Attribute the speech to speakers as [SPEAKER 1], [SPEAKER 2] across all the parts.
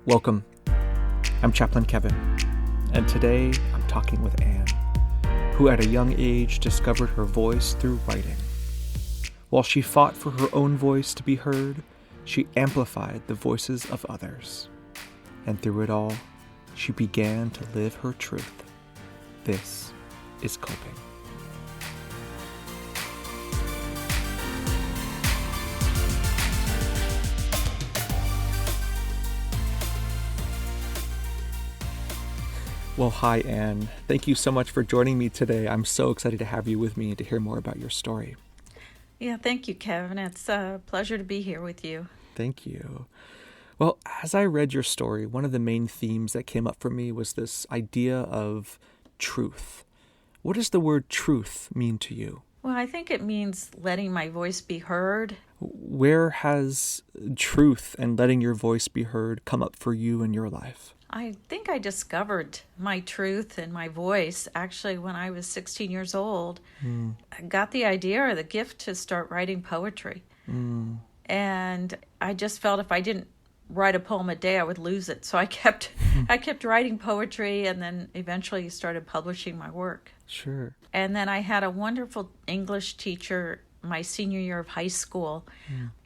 [SPEAKER 1] Welcome. I'm Chaplain Kevin, and today I'm talking with Anne, who at a young age discovered her voice through writing. While she fought for her own voice to be heard, she amplified the voices of others. And through it all, she began to live her truth. This is coping. Well, hi, Anne. Thank you so much for joining me today. I'm so excited to have you with me and to hear more about your story.
[SPEAKER 2] Yeah, thank you, Kevin. It's a pleasure to be here with you.
[SPEAKER 1] Thank you. Well, as I read your story, one of the main themes that came up for me was this idea of truth. What does the word truth mean to you?
[SPEAKER 2] Well, I think it means letting my voice be heard.
[SPEAKER 1] Where has truth and letting your voice be heard come up for you in your life?
[SPEAKER 2] I think I discovered my truth and my voice actually when I was 16 years old. I got the idea or the gift to start writing poetry. And I just felt if I didn't write a poem a day, I would lose it. So I kept writing poetry, and then eventually started publishing my work.
[SPEAKER 1] Sure.
[SPEAKER 2] And then I had a wonderful English teacher my senior year of high school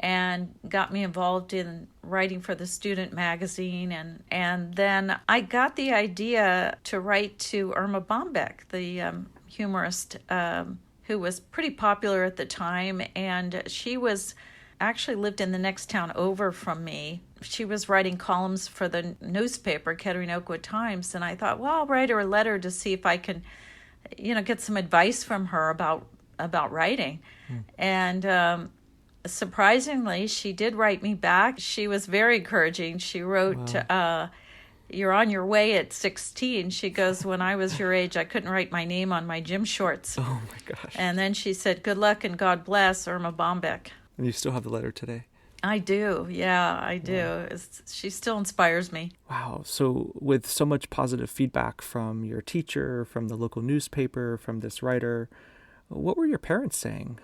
[SPEAKER 2] and got me involved in writing for the student magazine. And then I got the idea to write to Irma Bombeck, the humorist who was pretty popular at the time. And she was actually lived in the next town over from me. She was writing columns for the newspaper, Kettering Oakwood Times. And I thought, well, I'll write her a letter to see if I can, get some advice from her about writing. And surprisingly, she did write me back. She was very encouraging. She wrote, wow. You're on your way at 16. She goes, when I was your age, I couldn't write my name on my gym shorts.
[SPEAKER 1] Oh, my gosh.
[SPEAKER 2] And then she said, good luck and God bless, Irma Bombeck.
[SPEAKER 1] And you still have the letter today?
[SPEAKER 2] I do. Yeah, I do. Wow. She still inspires me. Wow.
[SPEAKER 1] So with so much positive feedback from your teacher, from the local newspaper, from this writer, what were your parents saying?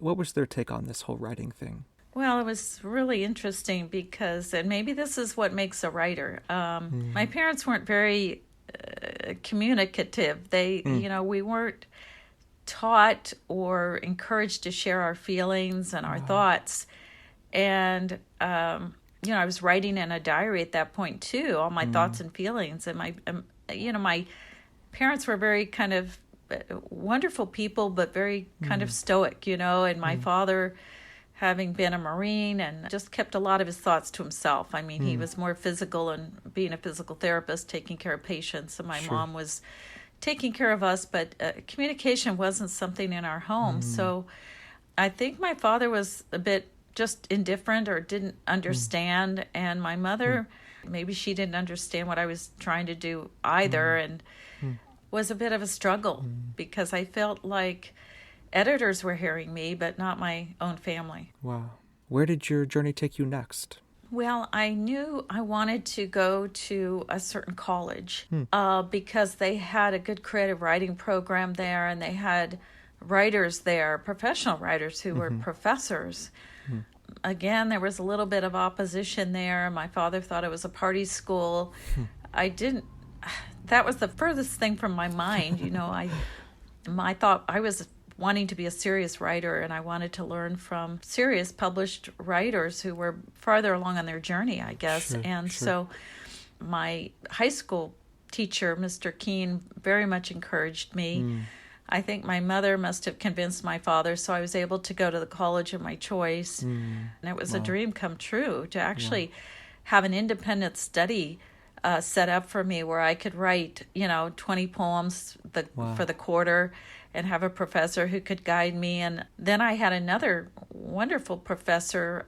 [SPEAKER 1] What was their take on this whole writing thing?
[SPEAKER 2] Well, it was really interesting because, and maybe this is what makes a writer. My parents weren't very communicative. They, we weren't taught or encouraged to share our feelings and our thoughts. And, I was writing in a diary at that point too, all my thoughts and feelings. And my parents were very kind of wonderful people, but very kind of stoic, and my father, having been a Marine, and just kept a lot of his thoughts to himself. I mean, he was more physical and being a physical therapist, taking care of patients, and my mom was taking care of us, but communication wasn't something in our home. So I think my father was a bit just indifferent or didn't understand, and my mother, maybe she didn't understand what I was trying to do either, and was a bit of a struggle because I felt like editors were hearing me, but not my own family.
[SPEAKER 1] Wow. Where did your journey take you next?
[SPEAKER 2] Well, I knew I wanted to go to a certain college because they had a good creative writing program there, and they had writers there, professional writers who were professors. Again, there was a little bit of opposition there. My father thought it was a party school. That was the furthest thing from my mind. I thought I was wanting to be a serious writer, and I wanted to learn from serious published writers who were farther along on their journey, I guess. So my high school teacher, Mr. Keene, very much encouraged me. I think my mother must have convinced my father, so I was able to go to the college of my choice. And it was a dream come true to actually have an independent study set up for me where I could write, 20 poems for the quarter and have a professor who could guide me. And then I had another wonderful professor,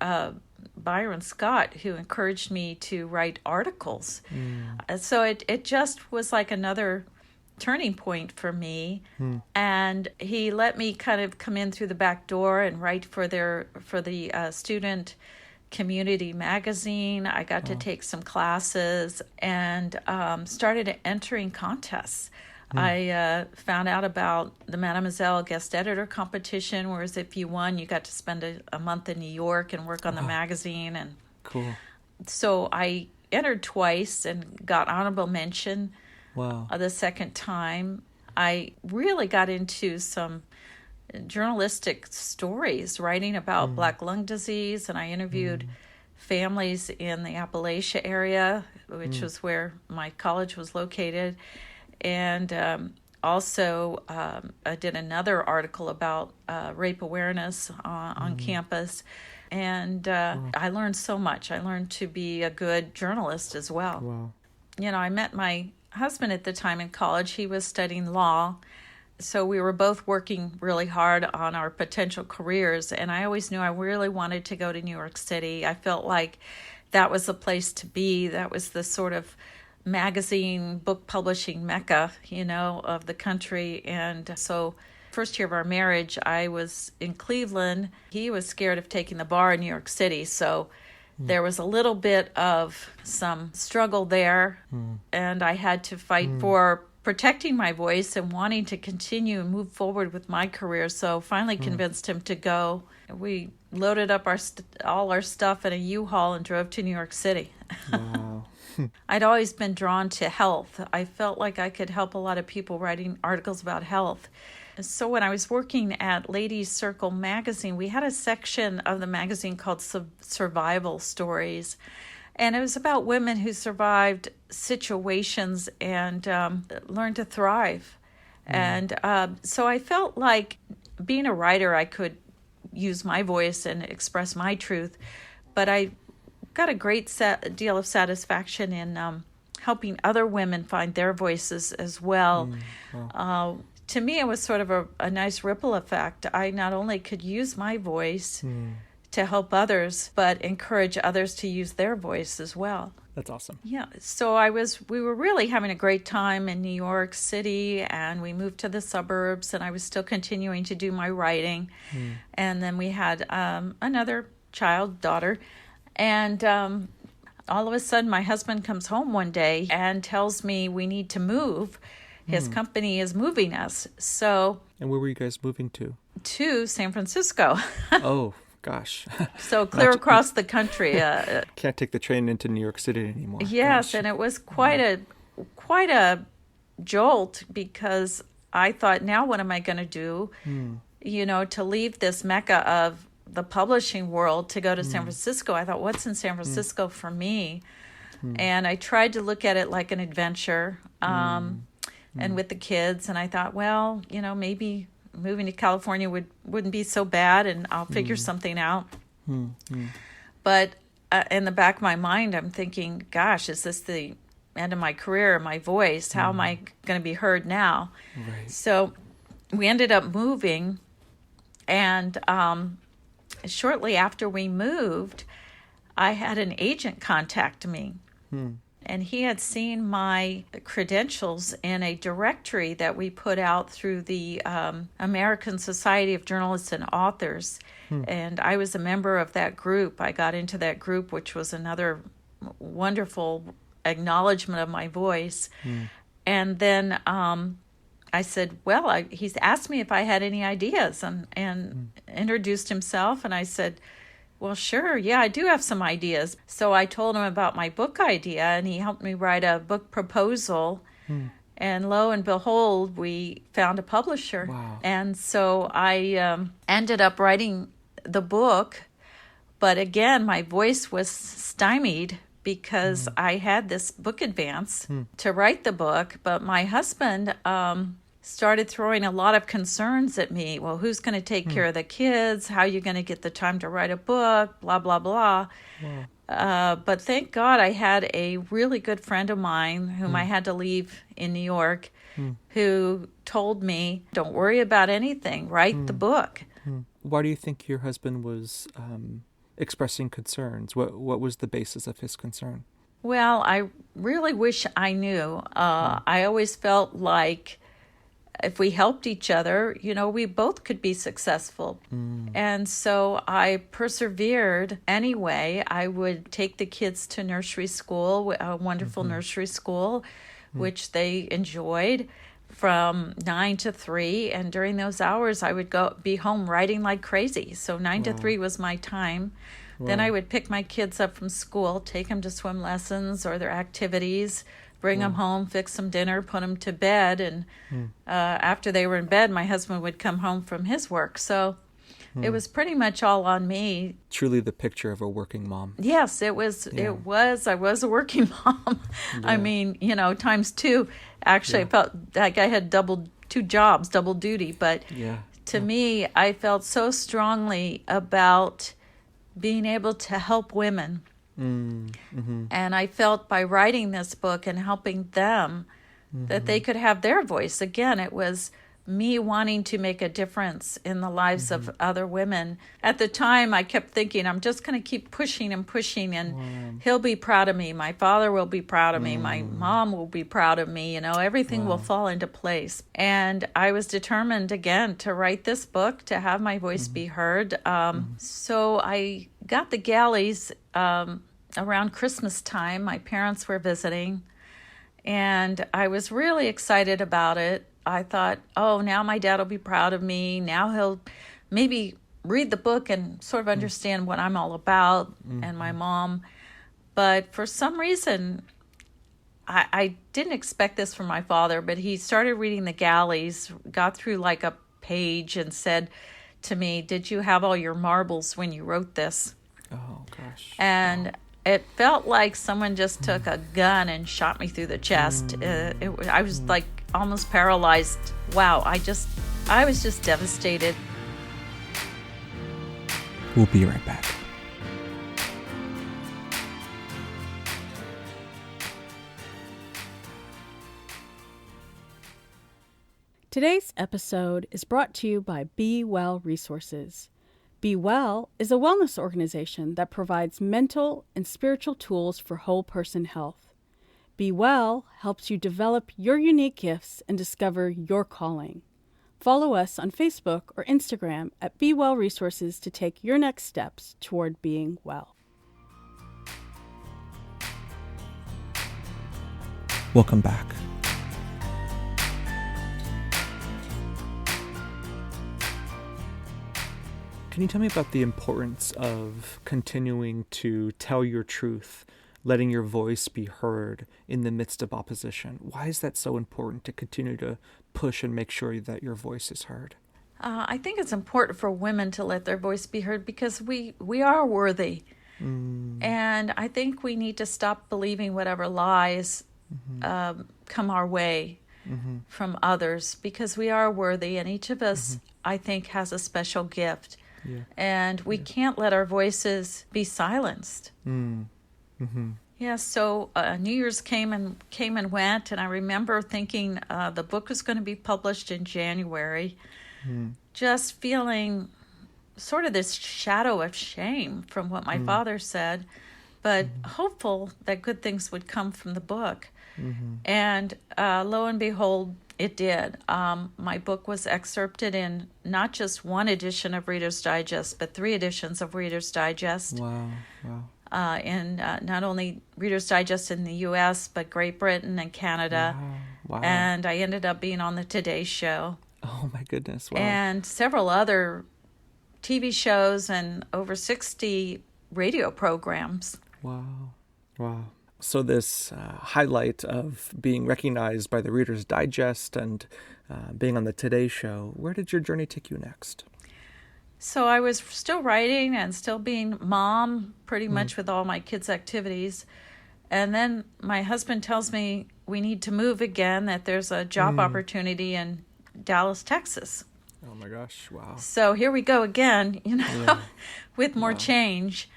[SPEAKER 2] Byron Scott, who encouraged me to write articles. So it just was like another turning point for me. And he let me kind of come in through the back door and write for the student community magazine. I got to take some classes and started entering contests. I found out about the Mademoiselle guest editor competition, whereas if you won, you got to spend a month in New York and work on the magazine. And
[SPEAKER 1] cool.
[SPEAKER 2] So I entered twice and got honorable mention
[SPEAKER 1] Wow.
[SPEAKER 2] the second time. I really got into some journalistic stories, writing about black lung disease, and I interviewed families in the Appalachia area, which was where my college was located. And also, I did another article about rape awareness on campus. And I learned so much. I learned to be a good journalist as well.
[SPEAKER 1] Wow.
[SPEAKER 2] I met my husband at the time in college. He was studying law. So we were both working really hard on our potential careers. And I always knew I really wanted to go to New York City. I felt like that was the place to be. That was the sort of magazine, book publishing mecca, of the country. And so first year of our marriage, I was in Cleveland. He was scared of taking the bar in New York City. So there was a little bit of some struggle there. And I had to fight for protecting my voice and wanting to continue and move forward with my career. So finally convinced him to go. We loaded up all our stuff in a U-Haul and drove to New York City.
[SPEAKER 1] Wow.
[SPEAKER 2] I'd always been drawn to health. I felt like I could help a lot of people writing articles about health. So when I was working at Ladies Circle magazine, we had a section of the magazine called Survival Stories. And it was about women who survived situations and learned to thrive. And so I felt like being a writer, I could use my voice and express my truth. But I got a great deal of satisfaction in helping other women find their voices as well.
[SPEAKER 1] Wow.
[SPEAKER 2] To me, it was sort of a nice ripple effect. I not only could use my voice to help others, but encourage others to use their voice as well.
[SPEAKER 1] That's awesome.
[SPEAKER 2] Yeah. So we were really having a great time in New York City, and we moved to the suburbs, and I was still continuing to do my writing. And then we had another daughter, and all of a sudden my husband comes home one day and tells me we need to move. His company is moving us.
[SPEAKER 1] And where were you guys moving to?
[SPEAKER 2] To San Francisco.
[SPEAKER 1] Oh, gosh.
[SPEAKER 2] So clear across the country.
[SPEAKER 1] Can't take the train into New York City anymore.
[SPEAKER 2] Yes,
[SPEAKER 1] Gosh.
[SPEAKER 2] and it was quite a jolt, because I thought, now what am I going to do? To leave this mecca of the publishing world to go to San Francisco. I thought, what's in San Francisco for me? And I tried to look at it like an adventure. And with the kids, and I thought, well, maybe moving to California wouldn't be so bad, and I'll figure something out. But in the back of my mind, I'm thinking, gosh, is this the end of my career, my voice? How am I going to be heard now?
[SPEAKER 1] Right.
[SPEAKER 2] So we ended up moving, and shortly after we moved, I had an agent contact me. And he had seen my credentials in a directory that we put out through the American Society of Journalists and Authors. And I was a member of that group. I got into that group, which was another wonderful acknowledgement of my voice. And then I said, well, he's asked me if I had any ideas, and introduced himself. And I said, well, sure. Yeah, I do have some ideas. So I told him about my book idea, and he helped me write a book proposal. And lo and behold, we found a publisher.
[SPEAKER 1] Wow.
[SPEAKER 2] And so I ended up writing the book. But again, my voice was stymied because I had this book advance to write the book. But my husband started throwing a lot of concerns at me. Well, who's going to take care of the kids? How are you going to get the time to write a book? Blah, blah, blah. But thank God I had a really good friend of mine whom I had to leave in New York who told me, don't worry about anything, write the book.
[SPEAKER 1] Why do you think your husband was expressing concerns? What was the basis of his concern?
[SPEAKER 2] Well, I really wish I knew. I always felt like if we helped each other, we both could be successful. And so I persevered anyway. I would take the kids to nursery school, a wonderful nursery school, which they enjoyed, from 9 to 3. And during those hours, I would be home writing like crazy. So 9 to 3 was my time Then I would pick my kids up from school, take them to swim lessons or their activities, bring them home, fix them dinner, put them to bed. And after they were in bed, my husband would come home from his work. So it was pretty much all on me.
[SPEAKER 1] Truly the picture of a working mom.
[SPEAKER 2] Yes, it was. Yeah. It was. I was a working mom. Yeah. I mean, times two. Actually, I felt like I had two jobs, double duty. But to me, I felt so strongly about being able to help women. Mm-hmm. And I felt by writing this book and helping them that they could have their voice. Again, it was me wanting to make a difference in the lives of other women. At the time, I kept thinking, I'm just going to keep pushing and pushing, and he'll be proud of me. My father will be proud of me. My mom will be proud of me. Everything will fall into place. And I was determined, again, to write this book, to have my voice be heard. So I got the galleys around Christmas time. My parents were visiting, and I was really excited about it. I thought, now my dad will be proud of me. Now he'll maybe read the book and sort of understand what I'm all about, and my mom. But for some reason, I didn't expect this from my father, but he started reading the galleys, got through like a page and said to me, "Did you have all your marbles when you wrote this?"
[SPEAKER 1] Oh, gosh.
[SPEAKER 2] And it felt like someone just took a gun and shot me through the chest. I was like almost paralyzed. Wow, I was just devastated.
[SPEAKER 1] We'll be right back.
[SPEAKER 3] Today's episode is brought to you by Be Well Resources. Be Well is a wellness organization that provides mental and spiritual tools for whole person health. Be Well helps you develop your unique gifts and discover your calling. Follow us on Facebook or Instagram at Be Well Resources to take your next steps toward being well.
[SPEAKER 1] Welcome back. Can you tell me about the importance of continuing to tell your truth, letting your voice be heard in the midst of opposition? Why is that so important to continue to push and make sure that your voice is heard?
[SPEAKER 2] I think it's important for women to let their voice be heard because we are worthy. And I think we need to stop believing whatever lies come our way from others, because we are worthy, and each of us, I think, has a special gift. Yeah. And we can't let our voices be silenced. Yeah, so New Year's came and went, and I remember thinking the book was going to be published in January, just feeling sort of this shadow of shame from what my father said, but hopeful that good things would come from the book. And lo and behold, it did. My book was excerpted in not just one edition of Reader's Digest, but 3 editions of Reader's Digest. Wow. In not only Reader's Digest in the U.S., but Great Britain and Canada. Wow. And I ended up being on the Today Show.
[SPEAKER 1] Oh, my goodness. Wow.
[SPEAKER 2] And several other TV shows and over 60 radio programs.
[SPEAKER 1] Wow. So this highlight of being recognized by the Reader's Digest and being on the Today Show, where did your journey take you next?
[SPEAKER 2] So I was still writing and still being mom pretty much with all my kids' activities. And then my husband tells me we need to move again, that there's a job opportunity in Dallas, Texas.
[SPEAKER 1] Oh my gosh, wow.
[SPEAKER 2] So here we go again, with more change.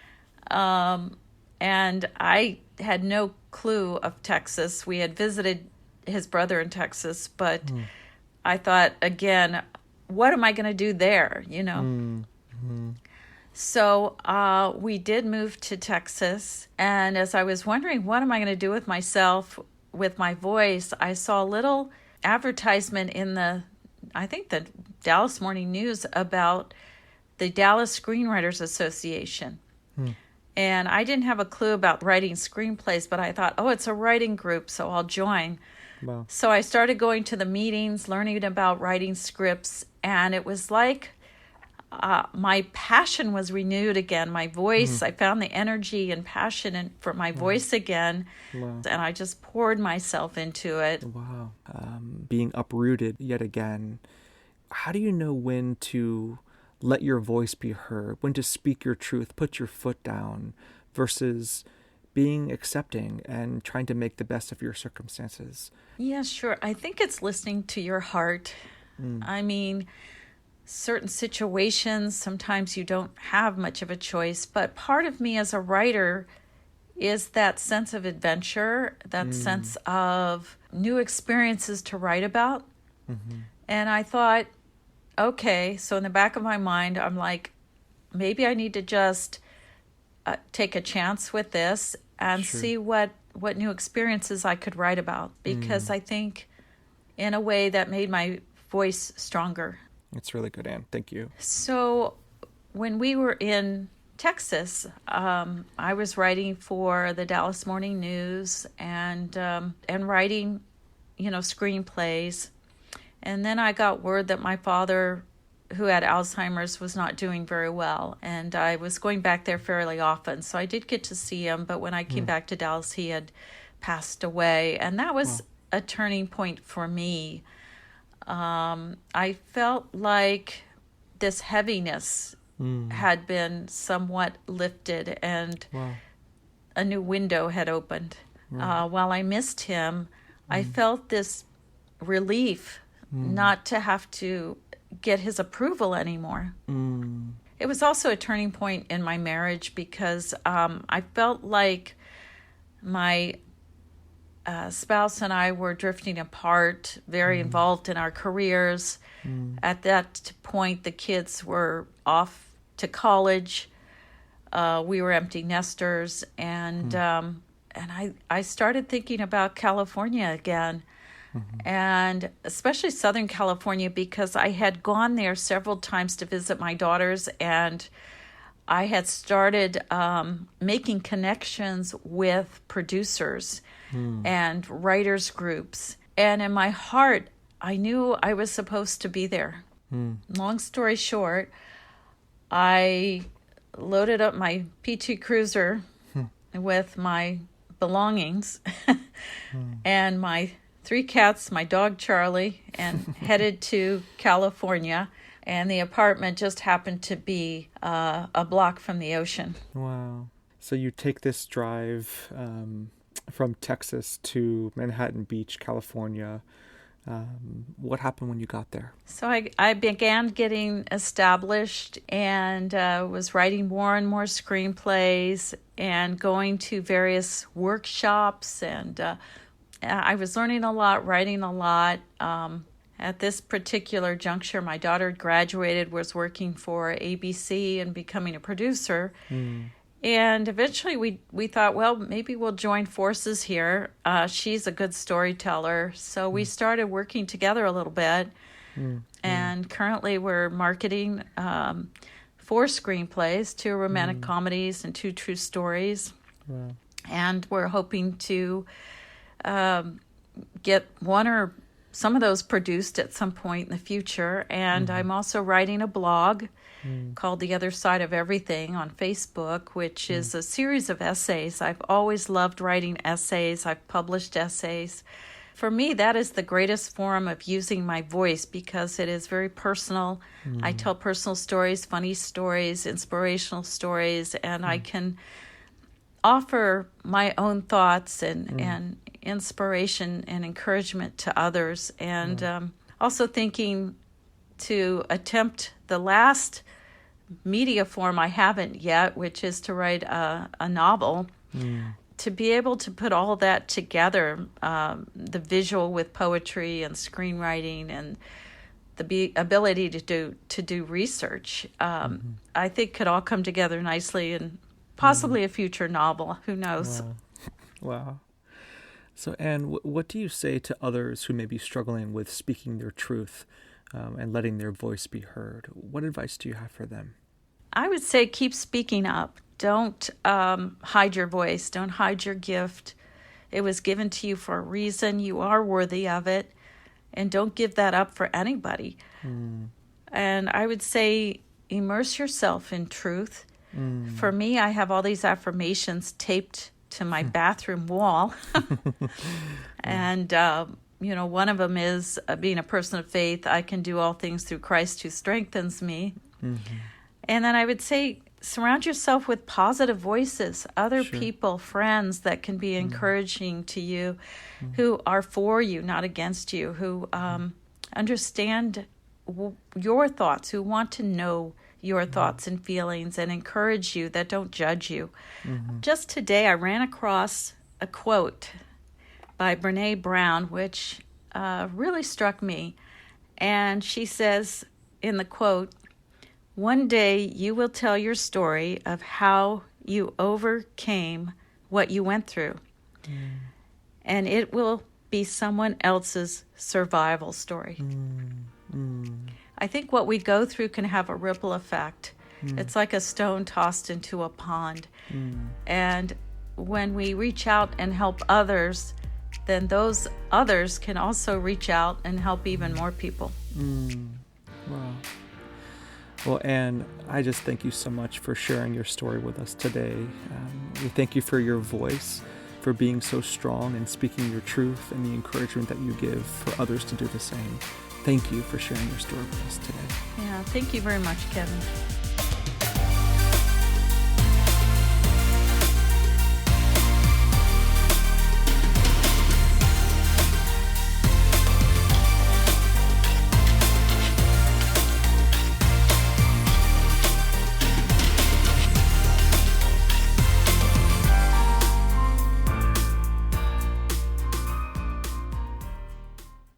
[SPEAKER 2] And I had no clue of Texas. We had visited his brother in Texas, but I thought, again, what am I going to do there, So we did move to Texas, and as I was wondering, what am I going to do with myself, with my voice, I saw a little advertisement in the Dallas Morning News about the Dallas Screenwriters Association. And I didn't have a clue about writing screenplays, but I thought, it's a writing group, so I'll join. Wow. So I started going to the meetings, learning about writing scripts, and it was like my passion was renewed again. My voice, I found the energy and passion for my voice again.
[SPEAKER 1] Wow.
[SPEAKER 2] And I just poured myself into it.
[SPEAKER 1] Wow. Being uprooted yet again. How do you know when to let your voice be heard, when to speak your truth, put your foot down, versus being accepting and trying to make the best of your circumstances?
[SPEAKER 2] Yeah, sure. I think it's listening to your heart. I mean, certain situations, sometimes you don't have much of a choice, but part of me as a writer is that sense of adventure, that sense of new experiences to write about. And I thought, okay, so in the back of my mind, I'm like, maybe I need to just take a chance with this and see what new experiences I could write about, because I think in a way that made my voice stronger.
[SPEAKER 1] It's really good, Anne. Thank you.
[SPEAKER 2] So when we were in Texas, I was writing for the Dallas Morning News and writing, screenplays. And then I got word that my father, who had Alzheimer's, was not doing very well. And I was going back there fairly often. So I did get to see him. But when I came back to Dallas, he had passed away. And that was a turning point for me. I felt like this heaviness had been somewhat lifted and a new window had opened. While I missed him, I felt this relief not to have to get his approval anymore. It was also a turning point in my marriage because I felt like my spouse and I were drifting apart, very involved in our careers. At that point, the kids were off to college. We were empty nesters, and I started thinking about California again, and especially Southern California, because I had gone there several times to visit my daughters, and I had started making connections with producers and writers groups. And in my heart, I knew I was supposed to be there. Long story short, I loaded up my PT Cruiser with my belongings and my 3 cats, my dog Charlie, and headed to California. And the apartment just happened to be a block from the ocean.
[SPEAKER 1] Wow. So you take this drive from Texas to Manhattan Beach, California. What happened when you got there?
[SPEAKER 2] So I began getting established and was writing more and more screenplays and going to various workshops. And I was learning a lot, writing a lot. At this particular juncture, my daughter graduated, was working for ABC and becoming a producer. And eventually we thought, well, maybe we'll join forces here. She's a good storyteller. So we started working together a little bit. And currently we're marketing 4 screenplays, 2 romantic comedies and 2 true stories.
[SPEAKER 1] Wow.
[SPEAKER 2] And we're hoping to get one or some of those produced at some point in the future. And I'm also writing a blog called The Other Side of Everything on Facebook, which is a series of essays. I've always loved writing essays. I've published essays. For me, that is the greatest form of using my voice because it is very personal. I tell personal stories, funny stories, inspirational stories, and I can offer my own thoughts and inspiration and encouragement to others. And also thinking to attempt the last media form I haven't yet, which is to write a novel, to be able to put all that together, the visual with poetry and screenwriting and the ability to do research, I think could all come together nicely and possibly a future novel. Who knows?
[SPEAKER 1] Wow. So, Anne, what do you say to others who may be struggling with speaking their truth and letting their voice be heard? What advice do you have for them?
[SPEAKER 2] I would say keep speaking up. Don't hide your voice. Don't hide your gift. It was given to you for a reason. You are worthy of it. And don't give that up for anybody. And I would say immerse yourself in truth. For me, I have all these affirmations taped to my bathroom wall. And, one of them is being a person of faith. I can do all things through Christ who strengthens me. And then I would say, surround yourself with positive voices, other people, friends that can be encouraging to you, who are for you, not against you, who understand your thoughts, who want to know your thoughts and feelings and encourage you, that don't judge you. Just today, I ran across a quote by Brene Brown, which really struck me. And she says in the quote, "One day you will tell your story of how you overcame what you went through. And it will be someone else's survival story." I think what we go through can have a ripple effect. It's like a stone tossed into a pond. And when we reach out and help others, then those others can also reach out and help even more people.
[SPEAKER 1] Wow. Well, Anne, I just thank you so much for sharing your story with us today. We thank you for your voice, for being so strong and speaking your truth, and the encouragement that you give for others to do the same. Thank you for sharing your story with us today.
[SPEAKER 2] Yeah, thank you very much, Kevin.